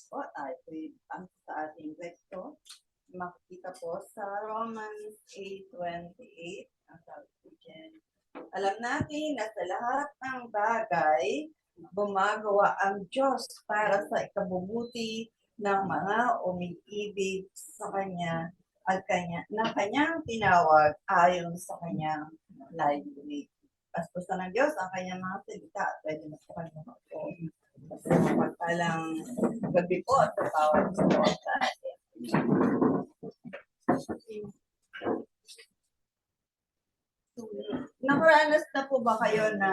O, tayo ang sa ating teksto. Makikita po sa Romans 8:28. Ang sabi ko dyan, alam natin na sa lahat ng bagay, gumagawa ang Diyos para sa ikabubuti ng mga umiibig sa Kanya at kanyang tinawag ayon sa Kanyang layunin. Paspusan ng Diyos ang Kanyang mga salita at pwede na sa Kanyang mga po. Kasi magpalang gabi po sa bawat sa atin. Nakaranas na po ba kayo na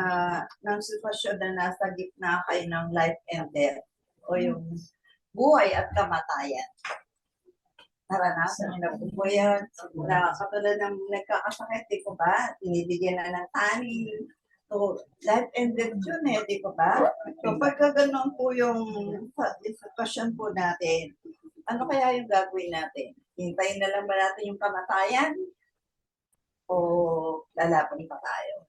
ng sitwasyon na nasa gitna kayo ng life and death o yung buhay at kamatayan? Naranasan niyo na po po yan? Na katulad ng nagkakasakit, di ko ba? Tinibigyan na ng tanin. So, life and death yun di ko ba? So, pagka ganun po yung sitwasyon po natin, ano kaya yung gagawin natin? Hintayin na lang ba natin yung kamatayan? O lalaban pa tayo?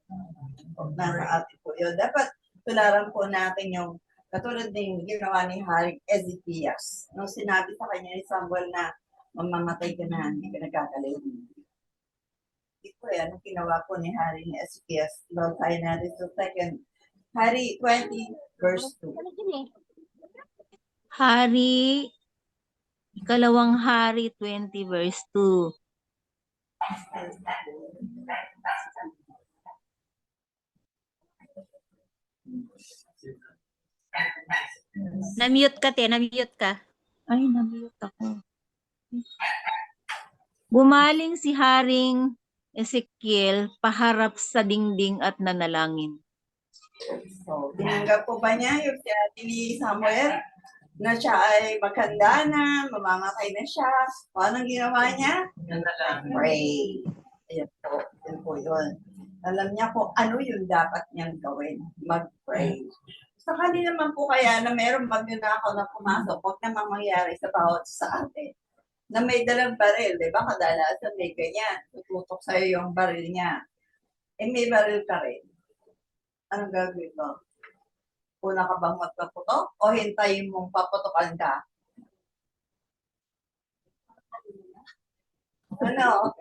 Nasa atin po yun. Dapat tularan po natin yung katulad ng ginawa ni Haring Ezekias. Nung sinabi sa kanya ni Samuel na mamamatay ka na, hindi ka nagkakalayo. Hindi po yan. Anong ginawa po ni Haring Ezekias? Lord, tayo natin sa second. Hari 20, verse 2. Hari, ikalawang Hari 20 verse 2. Na-mute ka, na-mute ka. Ay, na-mute ako. Gumaling si Haring Ezekiel paharap sa dingding at nanalangin. So, tinanggap po ba niya yung sinabi ni Samuel na siya ay maghanda na, mamamatay na siya? O anong ginawa niya? Pray. Ayan po, yun po yun. Alam niya kung ano yung dapat niyang gawin, mag-pray. Sakali naman po kaya na mayroong magnanakaw na pumasok, huwag namang mangyari sa bawat sa atin. Na may dalang baril, di ba? Kadalasan may ganyan. Tututok sa'yo yung baril niya. Eh, may baril ka rin. Anong gagawin mo? Una ka bang magpaputok? O hintayin mong paputokan ka? Ano?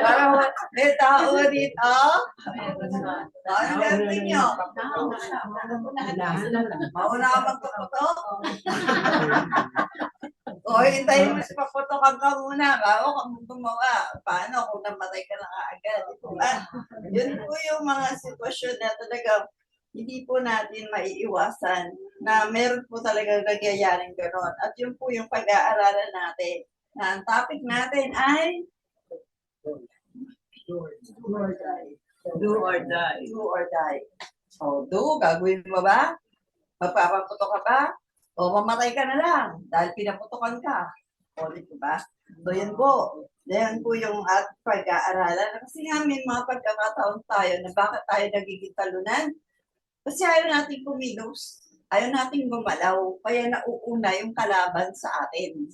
Parang may tao dito? Ano gagawin nyo? Mauna ka magpaputok? O hintayin mo sa paputokan ka muna bago ka gumawa. Paano kung namatay ka na agad? Yun po yung mga sitwasyon na talagang hindi po natin maiiwasan na meron po talaga nagyayaring gano'n. At yun po yung pag-aaralan natin. Na ang topic natin ay do or die. Do or die. Do or die. So, do, gagawin mo ba? Magpapaputo ka ba? O mamatay ka na lang dahil pinaputokan ka. O, di ba? So, yun po. Yan po yung at pag-aaralan. Kasi nga may mga pagkakataon tayo na bakit tayo nagiging talunan. Kasi ayaw natin kumilos. Ayaw natin gumalaw. Kaya nauuna yung kalaban sa atin.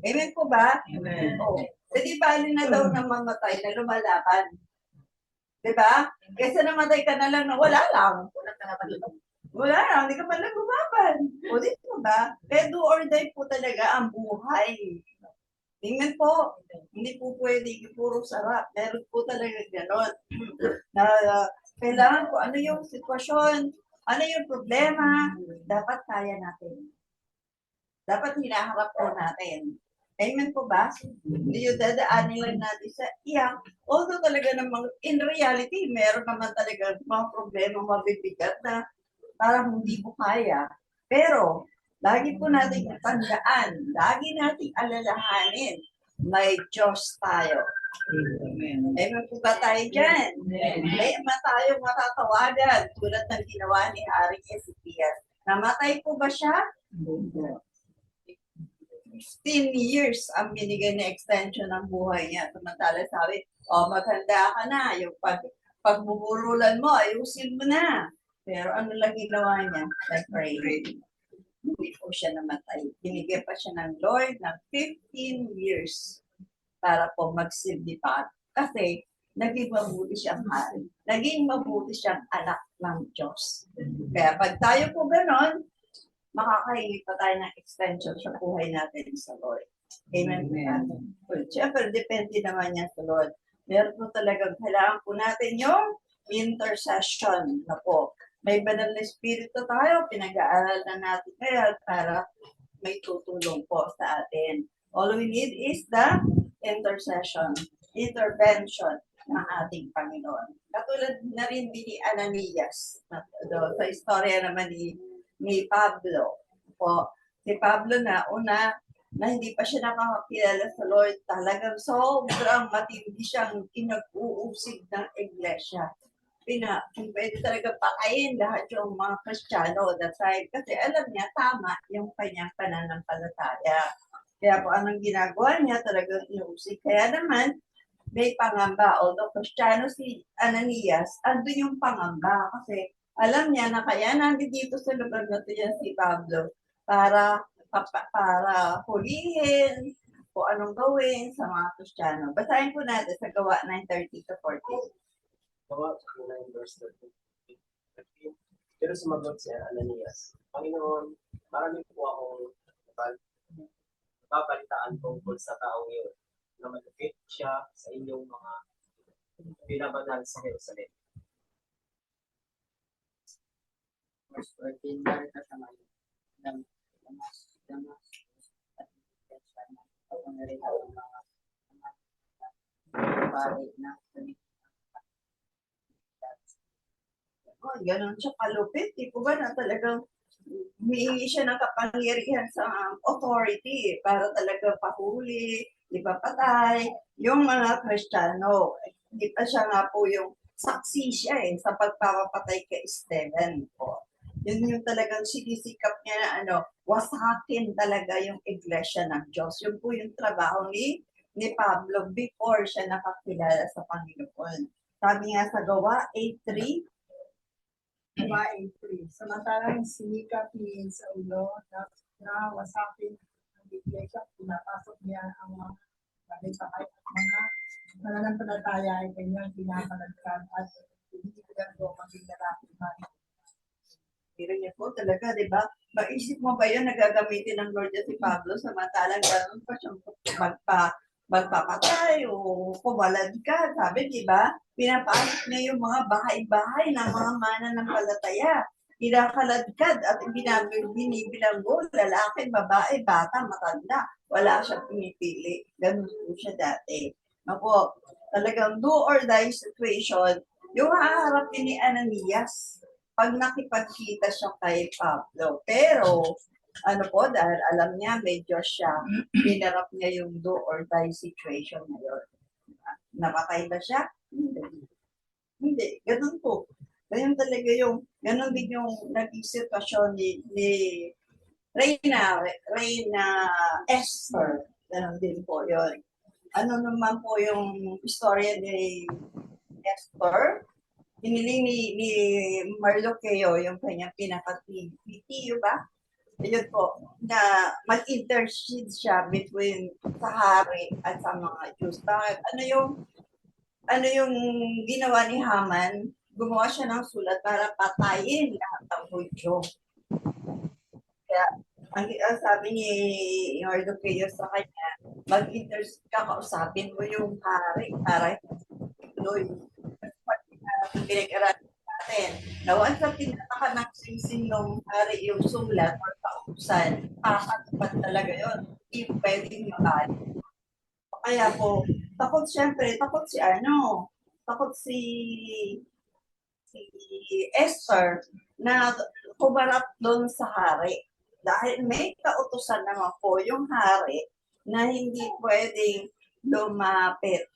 Amen po ba? Amen. O, hindi bali na daw na mamatay na lumalaban. Diba? Kaysa namatay ka na lang na wala lang. Wala lang, hindi ka pala gumaban. O, di ba? Kaya do or die po talaga ang buhay. Tingnan po, hindi po pwede puro sarap. Meron po talaga gano'n. Na kailangan ko ano yung sitwasyon, ano yung problema, dapat kaya natin. Dapat hinaharap po natin. Amen po ba? Hindi yung dadaanin lang natin sa iyak. Although talaga namang, in reality, meron naman talaga mga problema mabibigat na parang hindi mo kaya. Pero, lagi po natin tandaan, lagi natin alalahanin, may Diyos tayo. Amen. Amen po ba tayo dyan? May tayo matatawagan tulad ng ginawa ni Haring Ezekias. Namatay po ba siya? 15 years ang binigay na extension ng buhay niya. Samantala sabi, maghanda ka na. Yung pagbuburulan mo, ayusin mo na. Pero ano lang ginawa niya? Like pray. Hindi po siya namatay. Binigyan pa siya ng Lord ng 15 years para po magsilbi pa. Kasi naging mabuti siyang hari. Naging mabuti siyang anak ng Diyos. Kaya pag tayo po ganon, makakahingi pa tayo ng extension sa buhay natin sa Lord. Amen. Well, siyempre, depende naman yan sa Lord. Meron po talagang kailangan po natin yung intercession na po. May banal na espiritu tayo, pinag-aaral na natin kaya para may tutulong po sa atin. All we need is the intercession, intervention ng ating Panginoon. Katulad na rin din ni Ananias, sa istorya naman ni Pablo. Po, si Pablo na una, na hindi pa siya nakakakilala sa Lord, talagang sobrang matindi siyang pinag-uusig ng iglesia. Pwede talaga pakain lahat yung mga Kristiyano that time kasi alam niya tama yung kanyang pananampalataya. Kaya po anong ginagawa niya talagang inuusig. Kaya naman may pangamba. Although Kristiyano si Ananias, andun yung pangamba kasi alam niya na kaya nandito sa lugar na ito yan si Pablo para hulihin kung anong gawin sa mga Kristiyano. Basahin po natin sa Gawa 9:30 to 14. Gawa 9 verse 13. Pero sumagot si Ananias, Panginoon, marami po akong babalitaan tungkol sa taong iyon na malapit siya sa inyong mga binabanal sa Jerusalem. Verse 14, narito sa mga Damas at ako na rin ang mga pari na Oh, ganun siya kalupit. Di po ba na talagang humihingi siya ng kapangyarihan sa authority para talaga pahuli, ipapatay, yung mga Kristiyano. Hindi pa siya nga po yung saksi siya sa pagpapatay kay Stephen po. Yun yung talagang sinisikap niya na wasakin talaga yung iglesia ng Diyos. Yun po yung trabaho ni Pablo before siya nakakilala sa Panginoon. Sabi nga sa Gawa 8:3, Babae 3. Samantalang sinikap ni Saulo na wasakin ang iglesia, pinapasok niya ang mga bagay-bagay at mga mananampalataya ay kanyang pinapanagkan at hindi ko maging lalaki man. Pero niya po talaga, di ba? Maisip mo ba yun, nagagamitin ng Lord si Pablo samantalang gano'n pa siyang magpapatay o kumalad ka. Sabi, di ba? Pinapasok niya yung mga bahay-bahay ng mga mananampalataya. Kinakaladkad at binibilanggo, lalaki, babae, bata, matanda. Wala siyang pinipili. Ganun po siya dati. Ako, talagang do or die situation, yung haharap ni Ananias pag nakipagkita siya kay Pablo. Pero, dahil alam niya, medyo siya, binarap niya yung do or die situation na yun. Napatay ba siya? Hindi. Ganun po. Ganun talaga ganun din yung naging sitwasyon ni Reyna Esther. Ganun din po yun. Ano naman po yung istorya ni Esther? Hiniling ni Mardoqueo yung kanyang pinaka-titiyo ba? Yun po, na mag-intercede siya between sa hari at sa mga Jews. Bakit? Ano yung ginawa ni Haman? Gumawa siya ng sulat para patayin lahat ng Hudyo. Kaya, ang sabi ni Mardoqueo sa kanya, mag-intercede ka, kausapin mo yung hari para tuloy pinag-aralan natin. Nawag sa tinataka ng singsing ng hari yung sulat or pausan, kakatupad talaga yun. Hindi pwedeng mabalik. Kaya po, takot si Esther na kumarap doon sa hari. Dahil may kautusan naman po yung hari na hindi pwedeng lumapit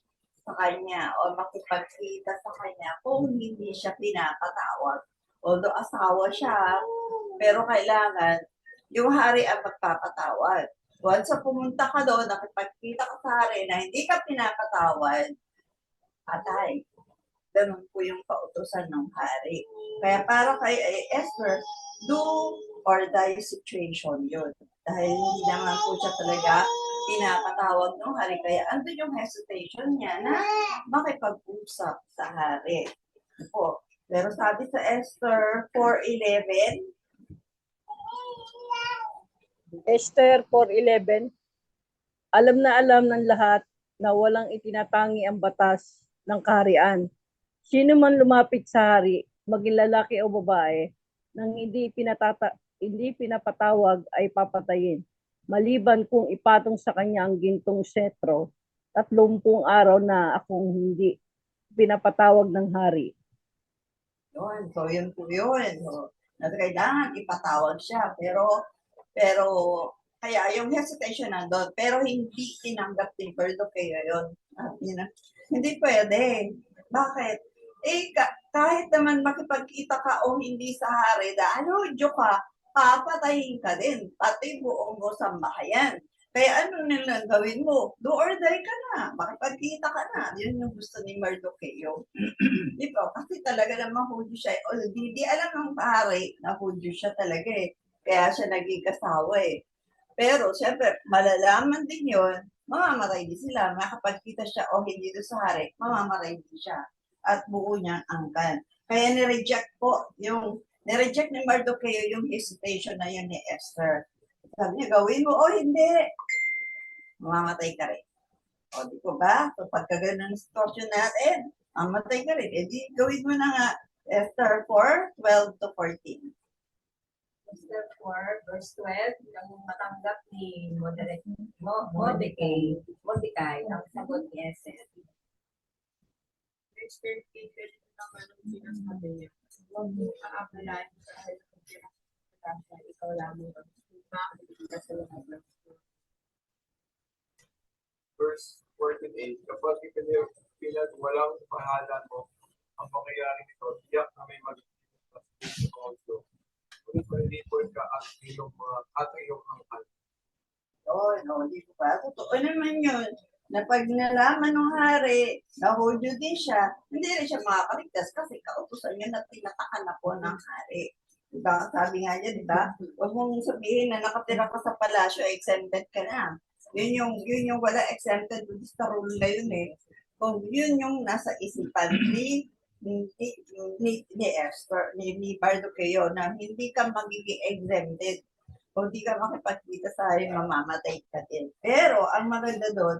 sa kanya o makipagkita sa kanya kung hindi siya pinapatawag. Although asawa siya, pero kailangan yung hari ang magpapatawad. Once pumunta ka doon, nakipagkita ka sa hari na hindi ka pinapatawad, patay. Ganun po yung pautusan ng hari. Kaya para kay Esther, do or die situation yun. Dahil hindi naman po siya talaga pinapatawag ng hari. Kaya andun yung hesitation niya na makipag-usap sa hari. Po. Pero sabi sa Esther 4:11, Esther 4:11, alam na alam ng lahat na walang itinatangi ang batas ng kaharian. Sino man lumapit sa hari, maging lalaki o babae, nang hindi pinapatawag ay papatayin. Maliban kung ipatong sa kanya ang gintong setro, 30 araw na akong hindi pinapatawag ng hari. Yun. So, yun po yun. So, na kailangan ipatawag siya. Pero, kaya yung hesitation nandun. Pero hindi tinanggap ni Berdoqueo yun. Hindi pwede. Bakit? Kahit naman makipagkita ka o hindi sa hari, dahil ka, papatayin ka din. Pati buong mo sa bahayan. Kaya ano nilang gawin mo? Do or die ka na. Makipagkita ka na. Yun yung gusto ni Berdoqueo. Di ba? Kasi talaga namang Hudyo siya. O di alam ng pare na Hudyo siya talaga eh. Kaya siya naging kasawa eh. Pero siyempre, malalaman din yun, mamamatay din sila. Makapagkita siya o hindi doon sa hari, mamamatay din siya. At buo niyang angkan. Kaya nireject ni Mardoqueo yung hesitation na yun ni Esther. Sabi niya, gawin mo o hindi, mamamatay ka rin. O di ko ba? So pagka ganun ang sitwasyon natin, mamatay ka rin. E di gawin mo na nga, Esther 4:12-14. Esther 4, verse 12, nang matanggap ni Mordecai ang sagot ni Esther. Expectation naman ang sinasabi niya. Huwag mo aakalain dahil kung pinakasya, ikaw lamang ang makakita sa lahat ng Verse 14:8, kapag walang pahalan mo ang pangyayari nito, tiyak na may magiging also. Ngunit malilipol ka at iyong angkan. No, hindi ko pa. Totoo naman yun. Na pag nalaman ng hari, na Hudyo din siya, hindi rin siya makakaligtas kasi kautusan niya na tinatakan ako ng hari. Diba? Sabi nga niya, diba? Huwag mong sabihin na nakatira ka sa palasyo, exempted ka na. Yun yung wala exempted sa rule na yun eh. Kung yun yung nasa isipan ni Esther, ni Bardoqueo, na hindi ka magiging exempted. Kung hindi ka makipagkita sa hari, mamamatay ka din. Pero ang maganda doon,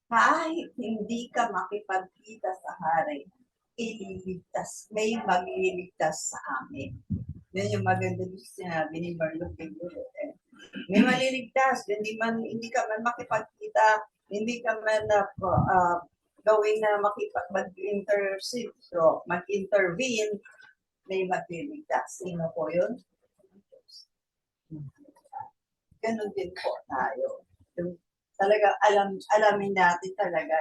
kahit hindi ka makipagkita sa hari, ililigtas, may magliligtas sa amin. Yun yung maganda doon sinabi ni Bardoqueo. May maliligtas, hindi ka man makipagkita, hindi ka man gawin na mag-intercede, so mag-intervene, may magliligtas. Sino po yun? Ganun din po tayo. Talaga alamin natin talaga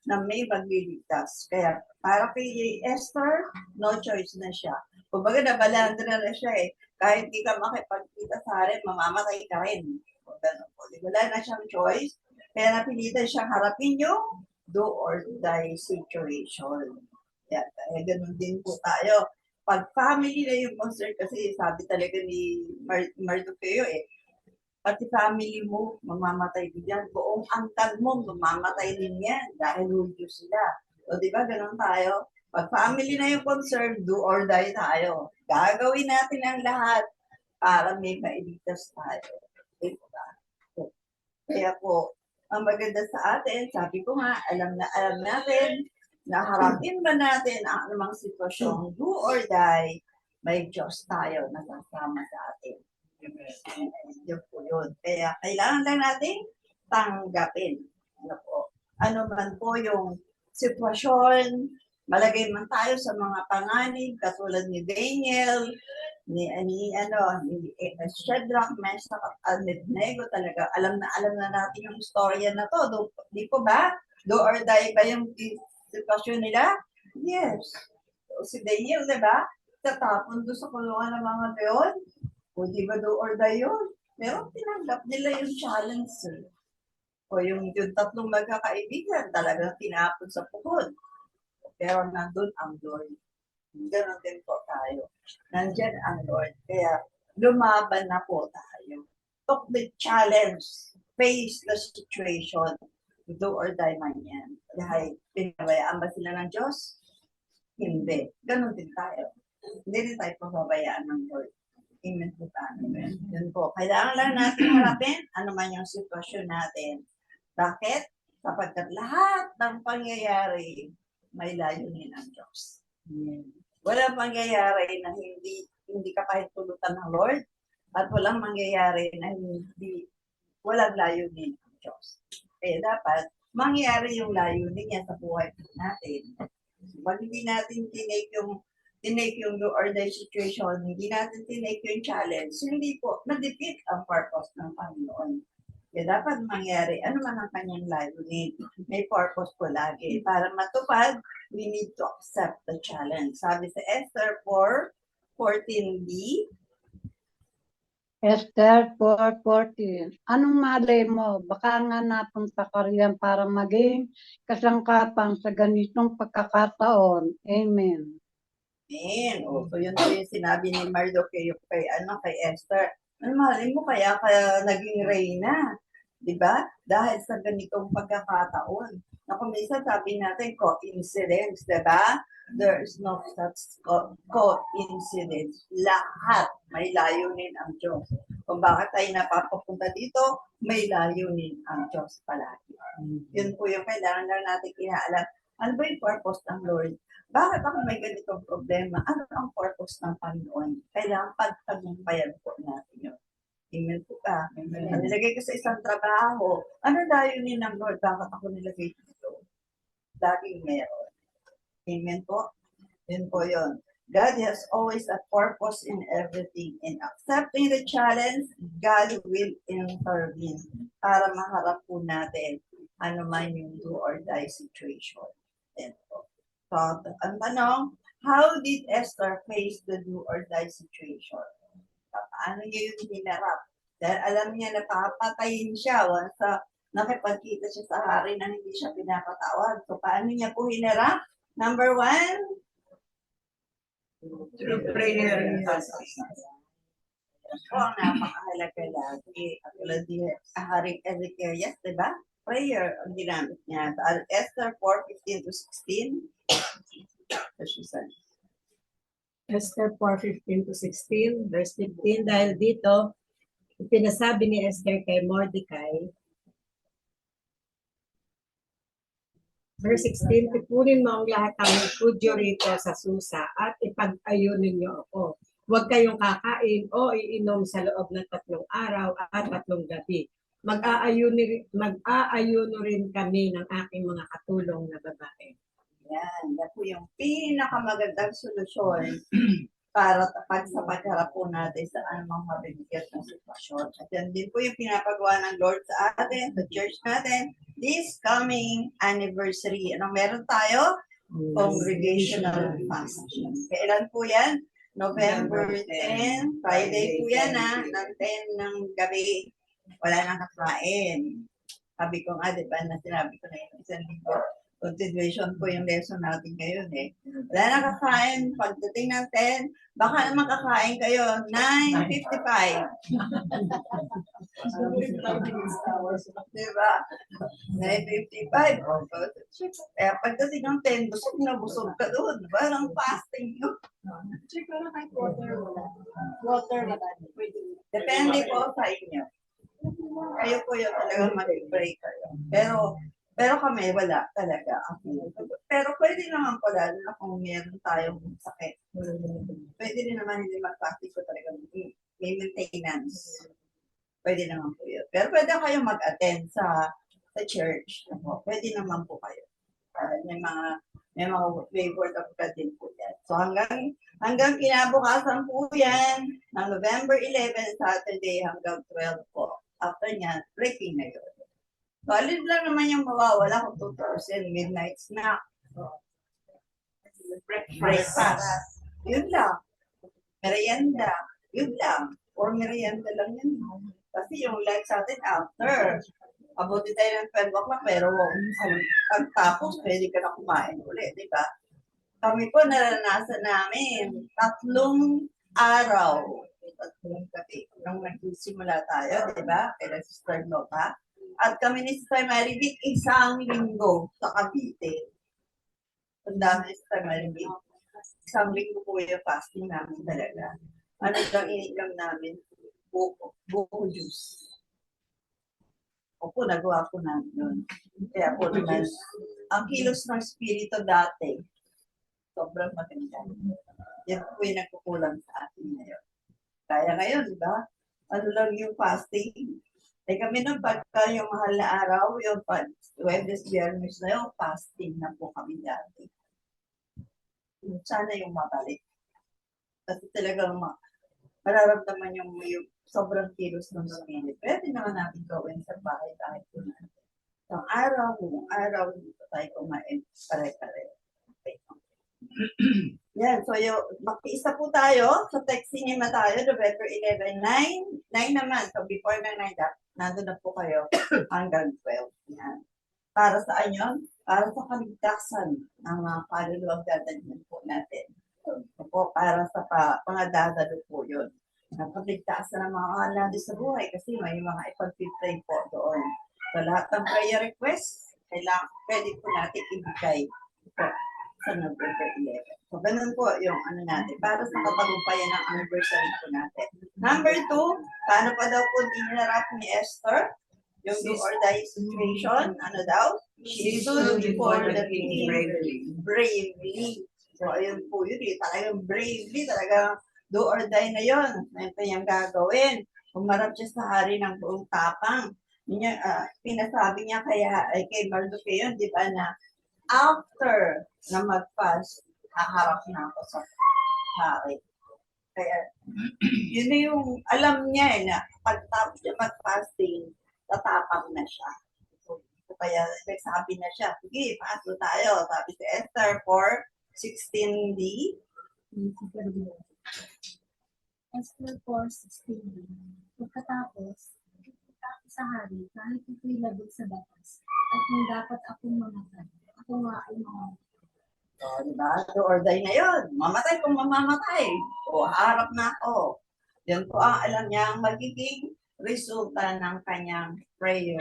na may magliligtas. Kaya para kay Esther, no choice na siya. Kumbaga nabalandra na siya eh. Kahit di ka makipagkita sa hari, mamamatay ka rin. Ganun po. Wala na siyang choice. Kaya napilitan siyang harapin yung do or die situation. Kaya ganun din po tayo. Pag family na yung concern, kasi sabi talaga ni Mardoqueo eh, pati family mo, mamamatay din yan. Buong angkan mo, mamamatay din yan dahil Hudyo sila. So, di ba, ganun tayo? Pag family na yung concern, do or die tayo. Gagawin natin ang lahat para may mailigtas tayo. Diba? So, kaya po, ang maganda sa atin, sabi ko nga, alam natin, na harapin ba natin ang anumang sitwasyong do or die, may Diyos tayo na kasama sa atin. Yun po yun. Kaya kailangan lang natin tanggapin. Ano man po yung sitwasyon, malagay man tayo sa mga panganib, katulad ni Daniel, ni Shadrach, Meshach, at Abednego, talaga alam na natin yung storya na to. Di po ba? Do or die ba yung sitwasyon nila? Yes. So, si Daniel, di ba? Tatapon doon sa kulungan ng mga leon. O di ba do or die yun? Pero tinanggap nila yung challenge. O yung tatlong magkakaibigan, talagang tinapon sa puhod. Pero nandun ang Lord. Ganon din po tayo. Nandyan ang Lord. Kaya lumaban na po tayo. Took the challenge. Face the situation. Do or die man yan. Dahil pinabayaan ba sila ng Diyos? Hindi. Ganon din tayo. Hindi din tayo pababayaan ng Lord. Amen po tayo. Yun po. Kailangan lang natin harapin ano man yung sitwasyon natin. Bakit? Sapagkat lahat ng pangyayari may layunin ang Diyos. Walang pangyayari na hindi ka kahit tulutan ng Lord at walang mangyayari na walang layunin ang Diyos. Kaya dapat mangyayari yung layunin niya sa buhay natin. Pag hindi natin tinake yung do or die situation, hindi natin tinake yung challenge, hindi po, na-defeat ang purpose ng Panginoon. Kaya dapat mangyari, ano man ang kanyang layunin, may purpose po lagi. Para matupad, we need to accept the challenge. Sabi sa Esther 4:14b, Esther 4:14. Anong malay mo? Baka nga napunta ka riyan para maging kasangkapan sa ganitong pagkakataon. Amen. Amen. O, so yun po yung sinabi ni Mardocheo kay Esther. Ano malay mo kaya naging reyna? Di ba? Dahil sa ganitong pagkakataon. Na kung minsan sabi natin, coincidence, di ba? There is no such coincidence. Lahat may layunin ang Diyos. Kung bakit tayo napapapunta dito, may layunin ang Diyos palagi. Yun po yung kailangan lang natin inaalam. Ano ba yung purpose ng Lord? Bakit ako may ganitong problema? Ano ang purpose ng Panginoon? Kailangan pagtagumpayan po natin yun. Amen po ka. Nilagay ko sa isang trabaho. Ano layunin ng Lord? Bakit ako nilagay dito? Laging meron. Amen po. Yun po yun. God has always a purpose in everything. In accepting the challenge, God will intervene para maharap po natin ano man yung do or die situation. Yan po. So, ang tanong, how did Esther face the do or die situation? Paano niya yung hinarap? Dahil alam niya na papatayin siya once nakipagkita siya sa hari na hindi siya pinapatawad. So, paano niya po hinarap? Number 1, through prayer and fasting. Ito ang napakahalaga lagi. Katulad ni Haring Ezekiel, di ba? Prayer ang ginamit niya. Sa Esther 4:15-16. Esther 4:15-16, verse 15, dahil dito, pinasabi ni Esther kay Mordecai, verse 16, tipunin mo ang lahat ng Hudyo rito sa Susa at ipag-ayunin niyo ako. Huwag kayong kakain o iinom sa loob ng 3 araw at 3 gabi. Mag-aayuno rin kami ng aking mga katulong na babae. Yan. Yan po yung pinakamagandang solusyon para sa pagharap po natin sa anumang mabibigat na sitwasyon. At yan din po yung pinapagawa ng Lord sa atin, sa church natin, this coming anniversary. Anong meron tayo? Congregational fasting. Kailan po yan? November 10, Friday po yan ng 10 ng gabi. Wala nang kakain. Sabi ko nga, di ba, na sinabi ko na yung isang linggo. Continuation po yung lesson natin ngayon eh. Wala nang kakain. Pagdating ng 10, baka naman kakain kayo, 9:55. Diba? 9:55. Kaya pagdating ng 10, busog na busog ka doon. Parang fasting yun. Check ko na kay water wala. Water wala. Depende po sa inyo. Kayo po yung talagang mag-pray kayo. Pero kami, wala talaga. Pero pwede naman po lalo na kung meron tayong sakit. Pwede rin naman hindi mag-practice ko talaga. May maintenance. Pwede naman po yun. Pero pwede kayong mag-attend sa church. Pwede naman po kayo. May word of God din po yan. So hanggang kinabukasan po yan, ng November 11, Saturday, hanggang 12 po. After niya, breaking na yun. So, alin lang naman yung mawawala kung tutusin, midnight snack. Breakfast. Yun lang. Merienda. Yun lang. Or merienda lang yun. Kasi yung lunch sa atin after. Abuti tayo ng 12 o'clock, pero pagtapos, pwede ka na kumain ulit, di ba? Kami po naranasan namin 3 araw. 3 gabi. Nung nagsimula tayo, di ba? Kaya Sister Lopa. At kami ni Sister Maribik, 1 linggo sa Cavite. Ang dami ni Sister Maribik. 1 linggo po yung fasting namin talaga. ano lang ininom namin? Buko juice. Opo, nagawa ko na yun. Kaya po naman, ang kilos ng spirito dati, sobrang maganda. Yan po yung nagkukulang sa atin ngayon. Kaya ngayon, di ba? Ano lang yung fasting? Eh kami nung pagka yung mahal na araw, yung Webes, Biyernes na yung fasting na po kami dati. Sana yung mabalik. Kasi talagang mararamdaman yung sobrang kilos ng spirit. Pwede naman natin gawin sa bahay kahit po natin. Isang araw, buong araw, hindi pa tayo kumain. Pare-pare. Okay. Yan, so mag-isa po tayo. So text cinema tayo, November 11, 9 naman. So before ng 9, nandun na po kayo hanggang 12. Yan. Para saan yun? Para sa kaligtasan ng mga kaluluwang dadalhin po natin. So po, para sa mga dadalo po yun. Napagligtasan ng mga kalado sa buhay kasi may mga ipag-pray po doon. So lahat ng prayer requests, pwede po natin ibigay po sa November 11. So, ganun po yung ano natin, para sa katagumpayan ng anniversary po natin. Number 2, paano pa daw po dinarap ni Esther? Yung do or die situation, ano daw? She stood before the king bravely. So, ayun po yun, talagang bravely, talagang do or die na yun. Ayun pa yung gagawin. Umarap siya sa hari ng buong tapang. Pinasabi niya kay Mardoqueo yun, di ba, na after na mag-fast, haharap na ako sa hari. Kaya, yun na yung alam niya na pagtapos niya mag-fasting, tatapang na siya. So, kaya nagsabi na siya, sige, paso tayo. Sabi si Esther 4:16d. Esther 4:16. Pagkatapos, pupunta ako sa hari kahit ito'y labag sa batas at kung dapat akong mamatay. Ako nga ay mamatay. So, di ba? Do or die na yun. Mamatay kung mamamatay. O, harap na ako. Yan po ang alam niya ang magiging resulta ng kanyang prayer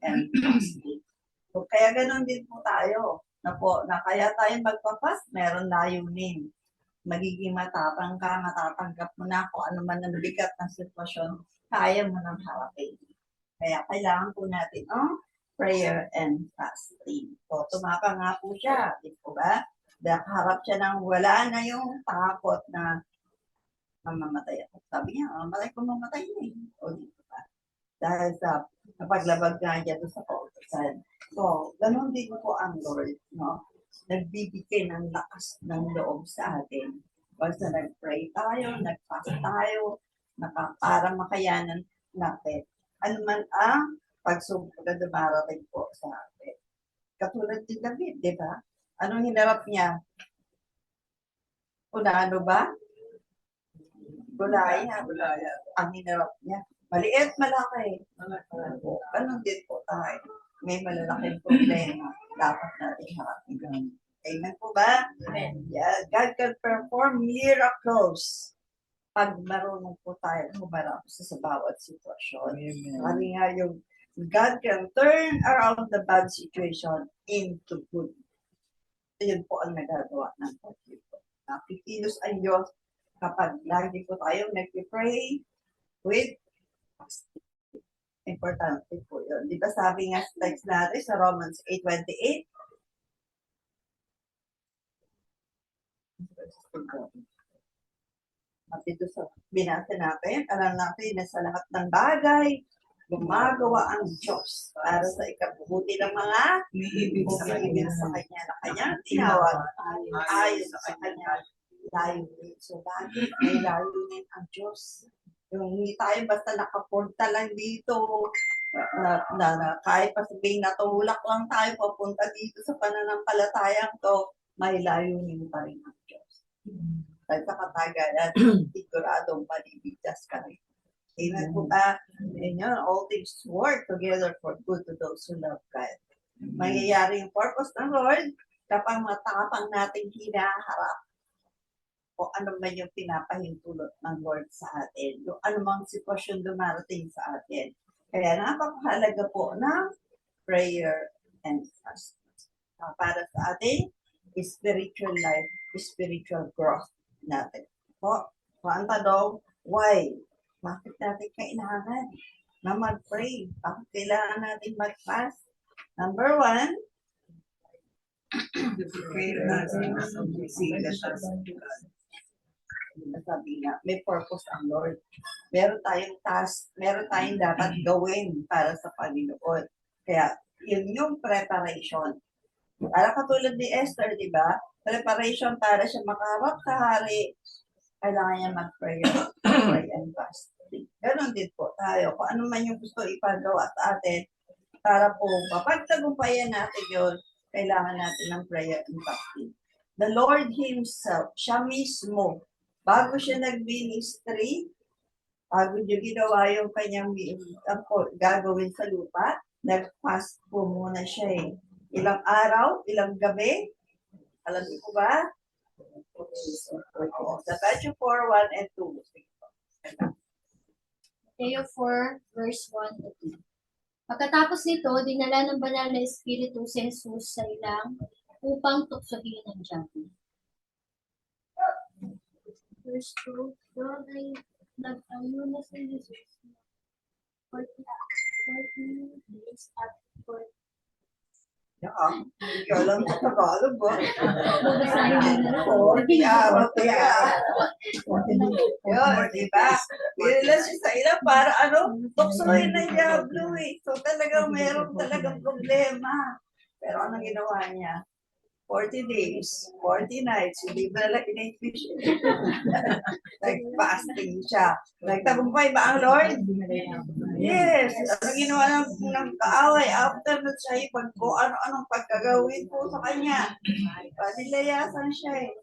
and fasting. So, kaya ganun din po tayo. Na kaya tayo magpa-fast, meron layunin. Magiging matapang ka, matatanggap mo na kung ano man ang bigat ng sitwasyon, kaya mo nang harapin. Kaya kailangan po natin prayer and fasting. So, tumapa nga po siya, di po ba? Nakaharap siya ng wala na yung takot na mamamatay ako. Sabi niya, mamatay kung mamatay na eh. O dito ba? Dahil sa napaglabag nga niya doon sa kautosan. So, ganun din po ang Lord, no? Nagbibigay ng lakas ng loob sa atin. Basta nag-pray tayo, nag-fast tayo, para makayanan natin. Ano man ang pagsubok na dumarating po sa atin. Katulad ni David, di ba? Anong hinarap niya? Ano ba? Gulaya. Ang hinarap niya. Maliit, malaki. Ganun din po tayo. May malalaking problema. Dapat natin harapin. Amen po ba? Amen. Yeah, God can perform miracles pag marunong po tayo humarap sa bawat sitwasyon. Sabi nga yung God can turn around the bad situation into good. Yun po ang nagagawa ng Pag-ibig. Nakikilos ang Diyos kapag lagi po tayong nag-pray with fasting. Importante po yun. Di ba sabi nga sa text natin sa Romans 8:28? At ito sa binasa natin, alam natin na sa lahat ng bagay, gumagawa ang Diyos para sa ikabubuti ng mga umiibig sa Kanya na Kanyang tinawag ayon sa Kanyang layunin. So, lagi may layunin ang Diyos. Yung hindi tayo basta nakapunta lang dito, na kahit pa sabihin natulak lang tayo papunta dito sa pananampalatayang to, may layunin pa rin ang Diyos. Dahil sa katagalan, siguradong malibigtas ka rin. Amen po ba? All things work together for good to those who love God. Mangyayari yung purpose ng Lord kapag matapang natin hinaharap o ano man yung pinapahintulot ng Lord sa atin. Yung anumang sitwasyon dumarating sa atin. Kaya napakahalaga po ng prayer and fasting. Para sa ating spiritual life, spiritual growth natin. Po, So, ang tanong, why? Bakit natin kailangan na mag-pray? Bakit kailangan natin mag-fast? Number one, pray natin sila siya sa God. Sabi nga, may purpose ang Lord. Meron tayong task, meron tayong dapat gawin para sa Panginoon. Kaya, yun yung preparation. Para katulad ni Esther, di ba? Preparation para siya makaharap sa hari, kailangan niya mag-prayer, pray and fast. Ganon din po tayo. Kung ano man yung gusto ipagawa sa atin, para po mapagtagumpayan natin yun, kailangan natin ng prayer and fasting. The Lord Himself, siya mismo, bago siya nag-ministry, bago niya ginawa yung kanyang gagawin sa lupa, nag-fast po muna siya eh. Ilang araw, ilang gabi, alam niyo po ba? Sa Matthew 4:1 and 2. Mateo 4, verse 1 to 2. Pagkatapos nito, dinala ng banal na Espiritu si Jesus sa ilang upang tuksohin ang diabo. Verse 2, doon ay nag-ayo na si Jesus 40 days at 40. Hindi ko alam sa Tagalog ba? Babasahin mo na. Yun, diba? Binila siya sa ila para tuksohin ng diablo eh. So talagang meron talagang problema. Pero anong ginawa niya? 40 days, 40 nights, hindi ba nalang in-fish? Nag-fasting siya. Nagtagumpay ba ang Lord? Yes. Ano ginawa ng kaaway after na siya kung ano-anong pagkagawin po sa kanya. Panilayasan siya eh.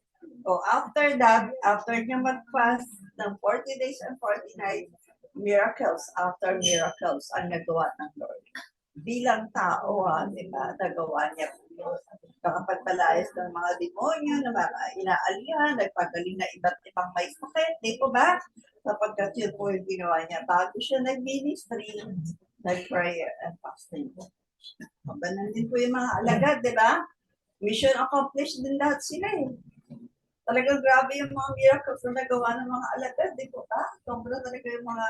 So after that, after niya mag-fast ng 40 days and 40 nights, miracles after miracles ang nagawa ng Lord. Bilang tao, di ba, nagawa niya po. Nakapagpalayas ng mga demonyo na mga inaalihan, nagpagaling na iba't ibang may sakit, di po ba? Sapagkat yun po yung ginawa niya. Bago siya nag-ministry, nag-prayer and fasting po. Mabanan din po yung mga alagad, di ba? Mission accomplished din lahat sila eh. Talagang grabe yung mga miracles na nagawa ng mga alagad, di po ba? Sobrang talaga yung mga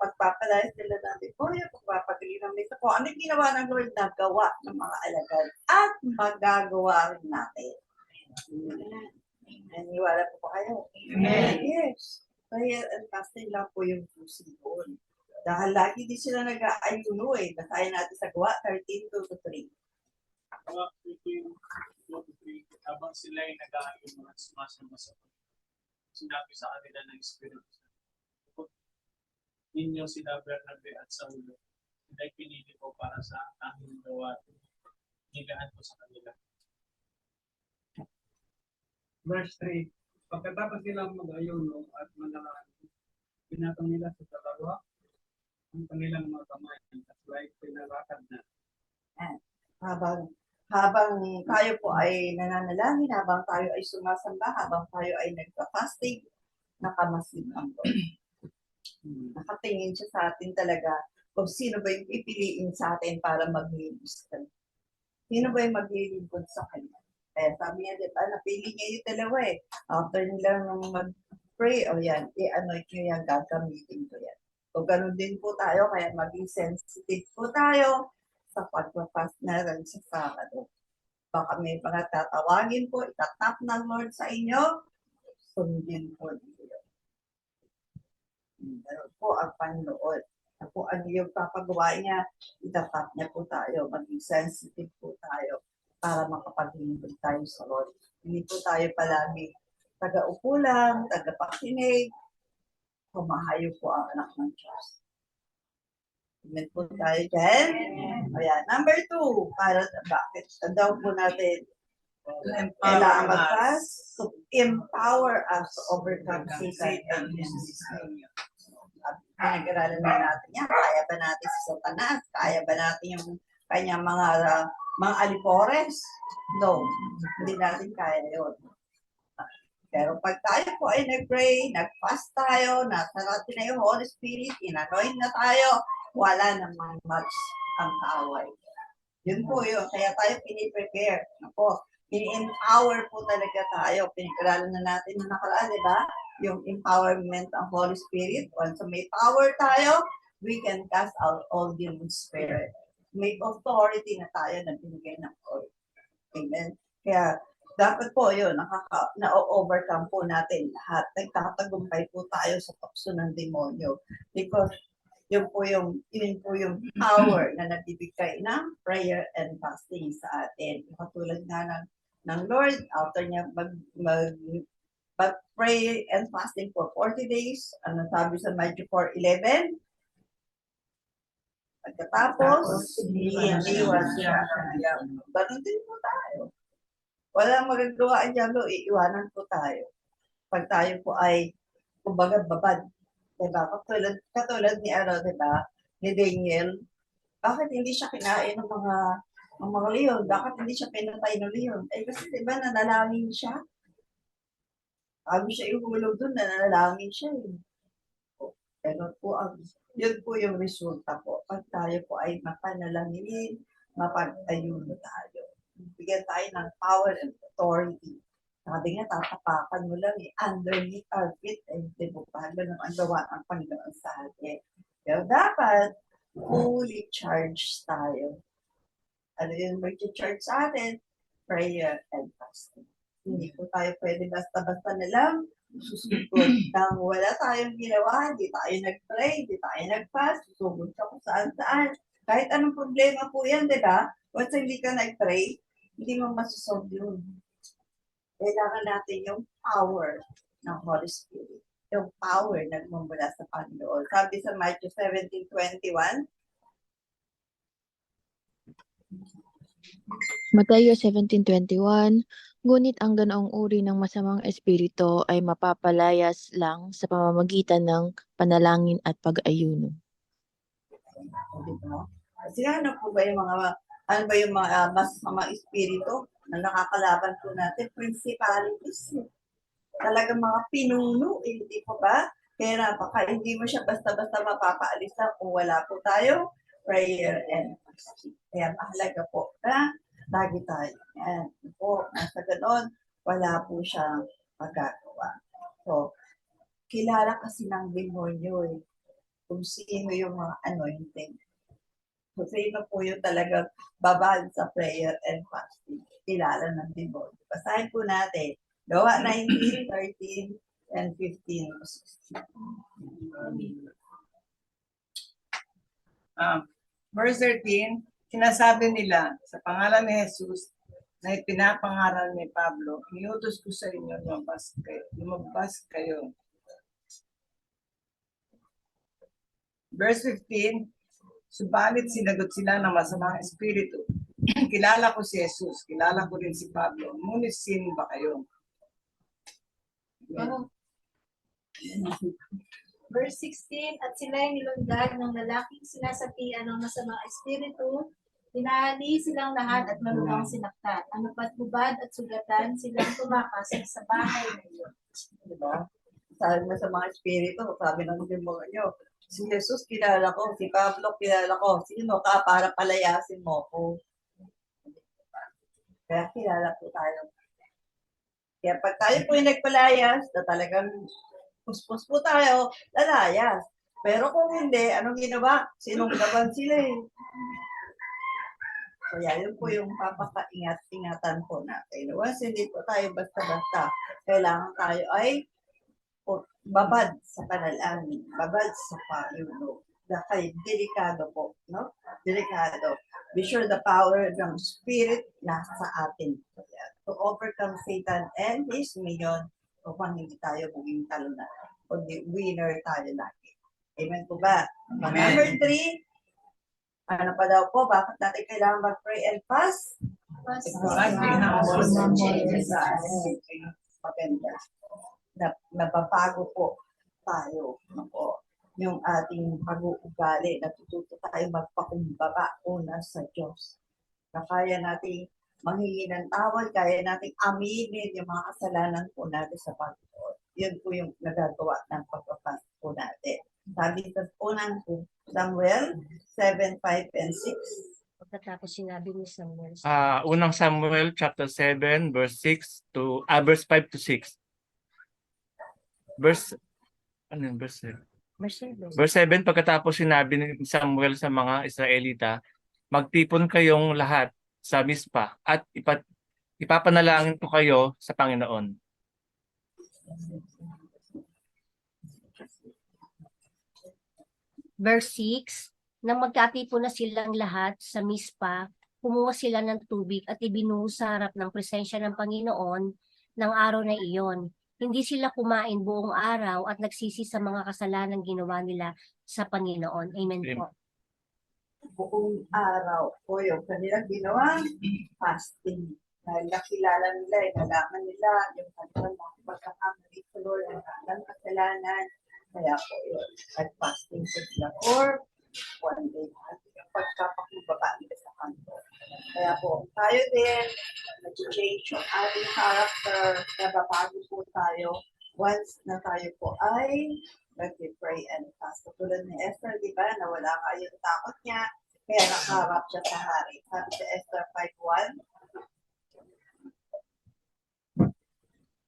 pagpapalayas nila ng demonyo, pagpapagaling ng may sakit. Ano yung ginawa ng Lord na gawa ng mga alagad at magagawa rin natin. Naniwala po ba kayo? Yes. Prayer and fasting lang po yung pusin doon. Dahil lagi din sila nag-aayuno eh. Basahin natin sa Gawa 13:2-3. Habang sila ay nag-aayuno at sumasama sa sinabi sa kanila ng Espiritu. Ninyo sila Bernabe at Saulo, sila pinili ko para sa aking gawa. Higaan ko sa kanila. Verse 3, pagkatapos nilang mag-ayuno at manalangin, pinatong nila sa dalawa ang kanilang mga kamay at like pinalakad na. Habang tayo po ay nananalangin, habang tayo ay sumasamba, habang tayo ay nagpa-fasting, nakamasid ang Lord. Nakatingin siya sa atin talaga kung sino ba yung pipiliin sa atin para maglilingkod. Sino ba yung maglilingkod sa kanya? Kaya sabi niya, diba, napili niya yung dalawa eh. After nila nung mag-pray, yan, i-anoint nyo yan, gagamitin ko yan. So, ganun din po tayo, kaya maging sensitive po tayo sa pagpapast na rin sa Sabado. Baka may mga tatawagin po, itatap ng Lord sa inyo, sundin po dito. Pero po ang Panginoon. Ako ano yung papagawa niya, itatap niya po tayo, maging sensitive po tayo para makapaglingkod tayo sa Lord. Hindi po tayo palagi taga-upo lang, taga-pakinig, kumahayo po ang anak ng Diyos. Amen po tayo dyan. Ayan. Number 2, para bakit daw po natin kailangan mag-fast to empower us to overcome Satan and his scheme. Pinag-aralan na natin yan. Kaya ba natin si Satanas? Kaya ba natin yung kanyang mga alipores? No. Hindi natin kaya yun. Pero pag tayo po ay nag-pray, nag-fast tayo, nasa natin na yung Holy Spirit, in-anoint na tayo, wala namang much ang kaaway. Yun po yun. Kaya tayo piniprepare. Ako, ini-empower po talaga tayo. Pinag-aralan na natin na nakaraan, di ba? yung empowerment ng Holy Spirit. Once may power tayo, we can cast out all demon spirit. May authority na tayo na binigay ng Lord. Amen. Kaya dapat po yun, na-overcome po natin lahat. Nagtatagumpay po tayo sa tukso ng demonyo. Because yun po yung power na nabibigay ng prayer and fasting sa atin. Katulad nga ng Lord, after niya pray and fasting for 40 days, ano sabi sa Matthew 4:11? Pagkatapos, iiwan siya. Ganun din po tayo. Walang magagawa ang diablo, iiwanan po tayo. Pag tayo po ay, kumbaga, babad. Diba? Katulad ni diba? Ni Daniel, bakit hindi siya kinain ng mga leon? Bakit hindi siya pinatay ng leon? Eh kasi diba, nanalangin siya. Bago siya ihulog doon, nanalangin siya. Pero po yun po yung resulta po. Pag tayo po ay mapanalangin, mapag-ayuno tayo. Bigyan tayo ng power and authority. Sabi nga, tatapakan mo lang underneath our feet, di ba pa, ganun ang gawa ng Panginoon sa atin. Pero dapat, fully charged tayo. Ano yung mag-charge sa atin? Prayer and fasting. Hindi po tayo pwede basta-basta na lang susugod nang wala tayong ginawa, hindi tayo nag-pray, hindi tayo nag-fast, susugod ka kung saan-saan. Kahit anong problema po yan, di ba? Once hindi ka nag-pray, hindi mo masusolve yun. Kailangan natin yung power ng Holy Spirit. Yung power na mula sa Panginoon. Sabi sa Matthew 17:21, Mateo 17:21, ngunit ang ganoong uri ng masamang espiritu ay mapapalayas lang sa pamamagitan ng panalangin at pag-ayuno. diba? Kasi ano po ba yung mga masamang espiritu na nakakalaban po natin? Principalities. Talagang mga pinuno, hindi po ba? Kaya hindi mo siya basta-basta mapapaalis kung wala po tayo prayer and fasting. Kaya mahalaga po na lagi tayo. Yan po, nasa ganon, wala po siyang magagawa. So, kilala kasi ng demonyo kung sino yung mga anointing. So, sino po yung talagang babad sa prayer and fasting. Kilala ng demonyo. Basahin po natin. Gawa 19, 13, and 15. Verse 13, sinasabi nila, sa pangalan ni Jesus, na ipinapangaral ni Pablo, iniutos ko sa inyo, lumabas kayo. Verse 15, subalit sinagot sila ng masamang espiritu. Kilala ko si Jesus, kilala ko rin si Pablo, ngunit sino ba kayo? Verse 16, at sila'y nilundag ng lalaking sinasapian ng masamang espiritu, tinali silang lahat at malubhang sinaktan. Ano pat hubad at sugatan, silang tumakas sa bahay na iyon. Diba? Sabi mo sa mga espiritu, sabi ng demonyo, si Jesus kilala ko, si Pablo kilala ko, sino ka para palayasin mo ko? Kaya kilala po tayo. Kaya pag tayo po yung nagpalayas, na talagang puspos po tayo, lalayas. Pero kung hindi, anong ginawa? Sinunggaban sila Kaya yun po yung papakaingat-ingatan po natin. Once hindi po tayo basta-basta, kailangan tayo ay babad sa panalangin, babad sa payuno. Dahil delikado po, no? Delikado. Be sure the power ng Spirit nasa atin. To overcome Satan and his minion upang hindi tayo maging talunan. Kundi winner tayo lagi. Amen po ba? Amen. Number 3, ano pa daw po? Bakit natin kailangan mag-pray and fast? Maganda. Nababago po tayo. Yung ating pag-uugali. Natututo tayo magpakumbaba una sa Diyos. Na kaya nating manghingi ng tawad, kaya nating aminin yung mga kasalanan po natin sa Panginoon. Yun po yung nagagawa ng pagpapast po natin. Sabi sa po ng Samuel 7, 5, and 6. Pagkatapos sinabi ni Samuel, Unang Samuel chapter 7 verse 5 to 6. verse, ano yun, verse 7? Verse 7, pagkatapos sinabi ni Samuel sa mga Israelita, magtipon kayong lahat sa Mispa at ipapanalangin ko kayo sa Panginoon. Verse 6, nang magkatipon na silang lahat sa Mispa, kumuha sila ng tubig at ibinuhos sa harap ng presensya ng Panginoon ng araw na iyon. Hindi sila kumain buong araw at nagsisi sa mga kasalanan ginawa nila sa Panginoon. Amen po. Buong araw po yung kanilang ginawang fasting. Dahil nakilala nila, nalaman nila yung kanilang mga pagkakamali sa Lord, ang kanilang kasalanan. Kaya po yun, nag-fasting sila for 1 day. At yung pagkapakubaba nila sa kanto. Kaya po, tayo din, nag-change yung ating character, nababago po tayo once na tayo po ay nag-pray and fast. Tulad ni Esther, di ba, nawala kayo yung takot niya, kaya nakaharap siya sa hari. Sabi sa Esther 5:1.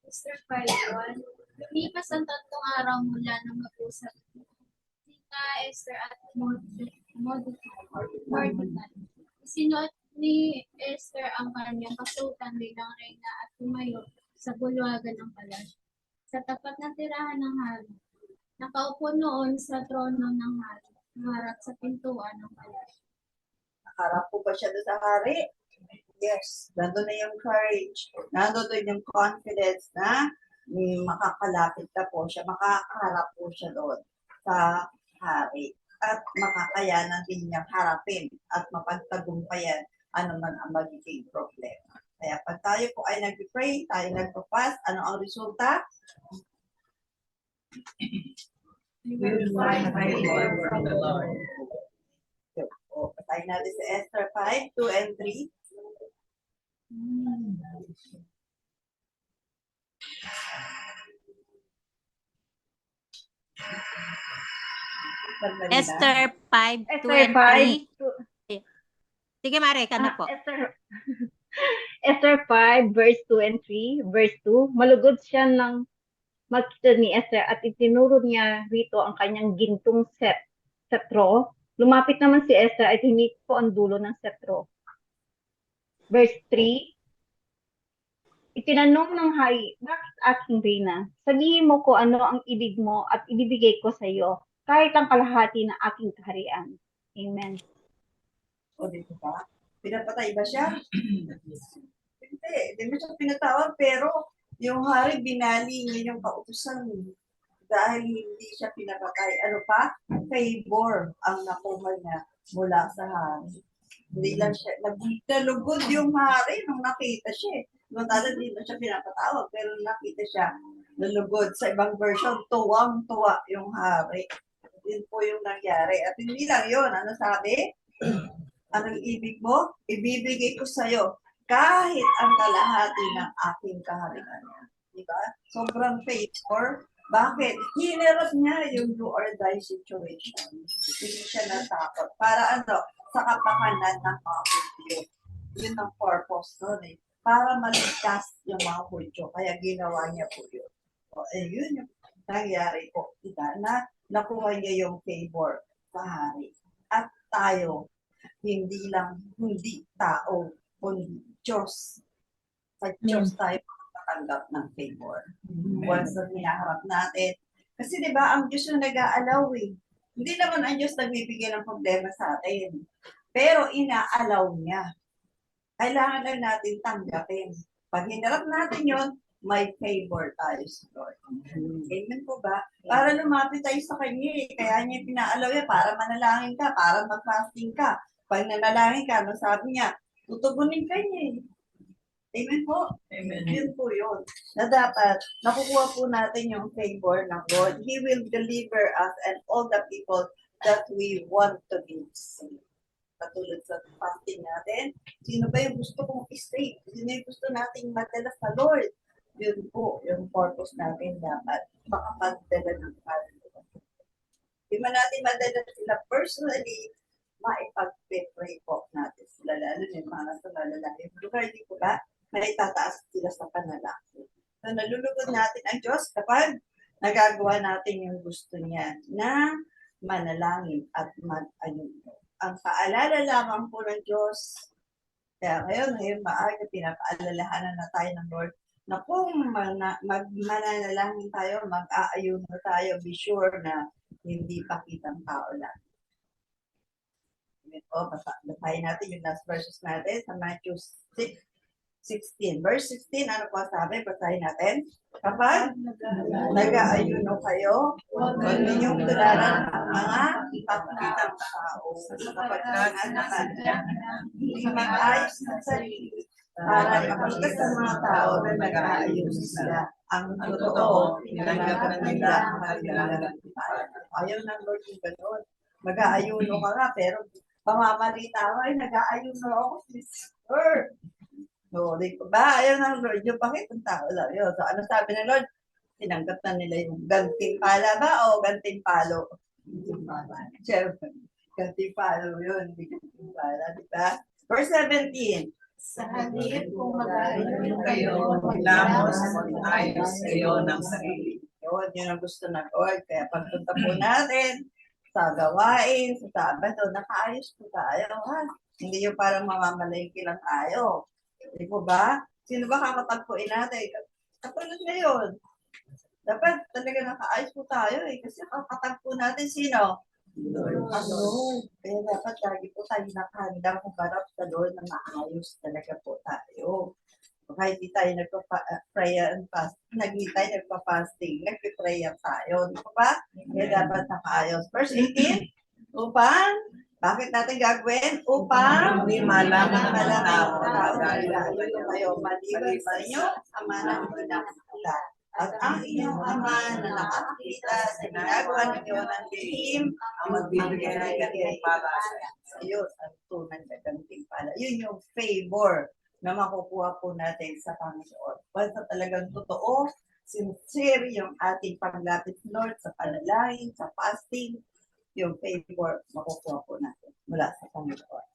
Esther 5:1. Lumipas ang 3 araw mula nang mag-usap sina Esther at Mordecai. Isinuot ni Esther ang kanyang kasuotan bilang reyna at tumayo sa bulwagan ng palasyo. Sa tapat ng tirahan ng hari, nakaupo noon sa trono ng hari, harap sa pintuan ng palasyo. Nakaharap po ba siya doon sa hari? Yes. Nandun na yung courage. Nandun din yung confidence na makakalapit na po siya, makakaharap po siya doon sa hari. At makakayanan din niyang harapin at mapagtagumpayan ano man ang magiging problema. Kaya pag tayo po ay nag-pray, tayo nagpa-fast, ano ang resulta? We will find favor from the Lord. O, patayin natin sa Esther 5:2 and 3. Esther 5, 2 Esther and 5, 3. Sige, Mare, ka na po. Esther 5, verse 2 and 3. Verse 2, malugod siya ng makita ni Esther at itinuro niya rito ang kanyang gintong setro. Lumapit naman si Esther at hinit po ang dulo ng setro. Verse 3, itinanong ng hari, bakit aking reyna? Sabihin mo ko ano ang ibig mo at ibibigay ko sa iyo, kahit ang kalahati ng aking kaharian. Amen. O, dito ba? Pinapatay ba siya? Hindi mo siya pinatawag, pero yung hari binali niya yung kautusan dahil hindi siya pinapatay. Ano pa? Favor ang nakuha niya mula sa hari. Hindi lang siya, nalugod yung hari nung nakita siya. Nung hindi na siya pinapatawag, pero nung nakita siya, nalugod. Sa ibang version, tuwang-tuwa yung hari. Yun po yung nangyari. At hindi lang yun. Ano sabi? Anong ibig mo? Ibibigay ko sa'yo kahit ang kalahati ng aking kaharian. Diba? Sobrang favor. Bakit? Hinirap niya yung do or die situation. Hindi siya natakot. Para ano? Sa kapakanan ng mga Hudyo. Yun ang purpose nun eh. Para maligtas yung mga Hudyo. Kaya ginawa niya po yun. So, yun yung nangyari po. Diba? Na nakuha niya yung favor sa hari. At tayo, hindi tao, kundi Diyos. Sa Diyos tayo makatanggap ng favor. Once na hinaharap natin. Kasi di ba ang Diyos yung nag-aalaw eh. Hindi naman ang Diyos nagbibigay ng problema sa atin. Pero inaalaw niya. Kailangan lang natin tanggapin. Pag hinarap natin yon, may favor tayo sa Lord. Amen po ba? Para lumapit tayo sa Kanya eh. Kaya niya pinaalaw yan para manalangin ka, para mag-fasting ka. Pag nanalangin ka, ano sabi niya? Tutugunin ka niya eh. Amen po? Amen. Yun po yun. Na dapat, nakukuha po natin yung favor ng Lord. He will deliver us and all the people that we want to be saved. Katulad sa fasting natin, sino ba yung gusto kong i-save? Sino yung gusto nating madala sa Lord? Yun po, yung purpose natin dapat makapagdala ng Lord. Di man natin madala sila personally, maipag-pray po natin sila, lalo yung mga nasa malalaki. Lugar, di po ba? May tataas sila sa panalaki. So, nalulugod natin ang Diyos kapag nagagawa natin yung gusto niya na manalangin at mag-ayuno. Ang paalala lamang po ng Diyos, kaya ngayon maaga, pinapaalalahanan na tayo ng Lord na kung mananalangin tayo, mag-aayuno tayo, be sure na hindi pakitang tao lang. Basahin natin yung last verses natin sa Matthew 6:16. Verse 16, ano po sabi? Basahin natin. Kapag nag-aayuno kayo, huwag ninyong tularan ang mga ipakitang tao. Kapag hindi mag-ayos ng sarili para ipakita sa mga tao na nag-aayos sila. Ang totoo, pinagagatan nila ang kanilang ayaw ng Lord yung gano'n. Mag-aayuno ka nga, pero pamamalita ko, ay nag-aayuno ako, sister. No, di ko ba? Ayaw ng Lord yung pakitang tao lang yun. So, ano sabi ng Lord? Tinanggap na nila yung ganting pala ba o ganting palo? Siyempre, ganting palo yun. Hindi ganting pala, di ba? Verse 17. Sa halip kung mag-aayuno kayo, maglamos at ayos kayo ng sarili. Yun ang gusto ng Lord. Kaya pagpunta po natin sa gawain, sa Sabado, nakaayos po tayo. Ha? Hindi yung parang mamamalengke lang tayo. Di po ba? Sino ba kakatagpuin natin? Katulad ngayon. Dapat talaga nakaayos po tayo eh. Kasi kakatagpo natin sino? Lord. Kaya dapat lagi po tayo nakahandang kumarap sa Lord na maayos talaga po tayo. Kahit di tayo nagpa-pray and fast, nagpa-fasting, nagpa-pray tayo. Di ba? Kaya dapat nakaayos. Verse 18, bakit natin gagawin? Upang hindi malaman ng tao. Kayo, maliban sa inyo, ama na hindi nakakita. At ang inyong ama na nakakita sa ginagawa ninyo ng lihim, ang magbibigay ng gantimpala sa iyo. Ang tunay na gantimpala. Yun yung favor na makukuha po natin sa Panginoon. Basta talagang totoo, sincere yung ating paglapit Lord sa panalangin, sa fasting, yung favor makukuha po natin mula sa Panginoon.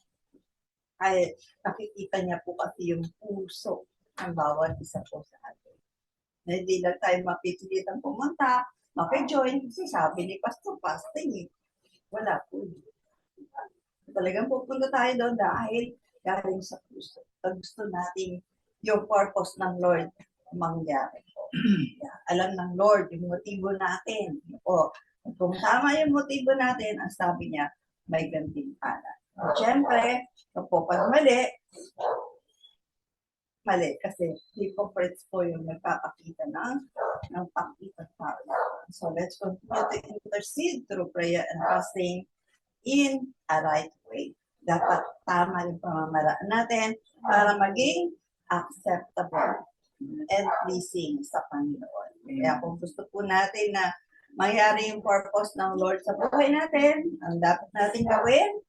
Ay, nakikita niya po kasi yung puso ng bawat isa po sa atin. Na hindi lang tayo mapipilitan pumunta, maki-join, kasi sabi ni Pastor, fasting eh. Wala po. Talagang pupunta tayo doon dahil galing sa puso. Pag gusto natin yung purpose ng Lord mangyari po. Alam ng Lord yung motibo natin. O, kung tama yung motibo natin, ang sabi niya, may gantimpala. Siyempre, kapag mali kasi hypocrites po yung nagpapakita ng pakita tao. So let's continue to intercede through prayer and fasting in a right way. Dapat tama yung pamamaraan natin para maging acceptable and pleasing sa Panginoon. Kaya kung gusto po natin na mangyari yung purpose ng Lord sa buhay natin, ang dapat natin gawin,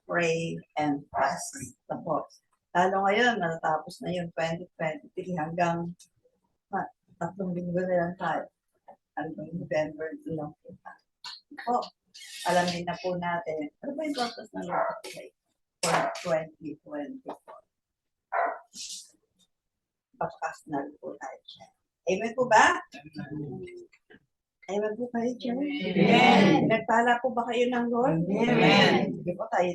pray and fast. Tapos, lalo ngayon, matatapos na yung 2023 hanggang 3 linggo na lang tayo. Hanggang November lang po tayo. Po, alamin na po natin, ano ba yung purpose ng Lord for 2024? Pagkas na po tayo siya. Amen po ba? Amen po kayo dyan? Amen. Nagpala po ba kayo ng Lord? Amen. Hindi po tayo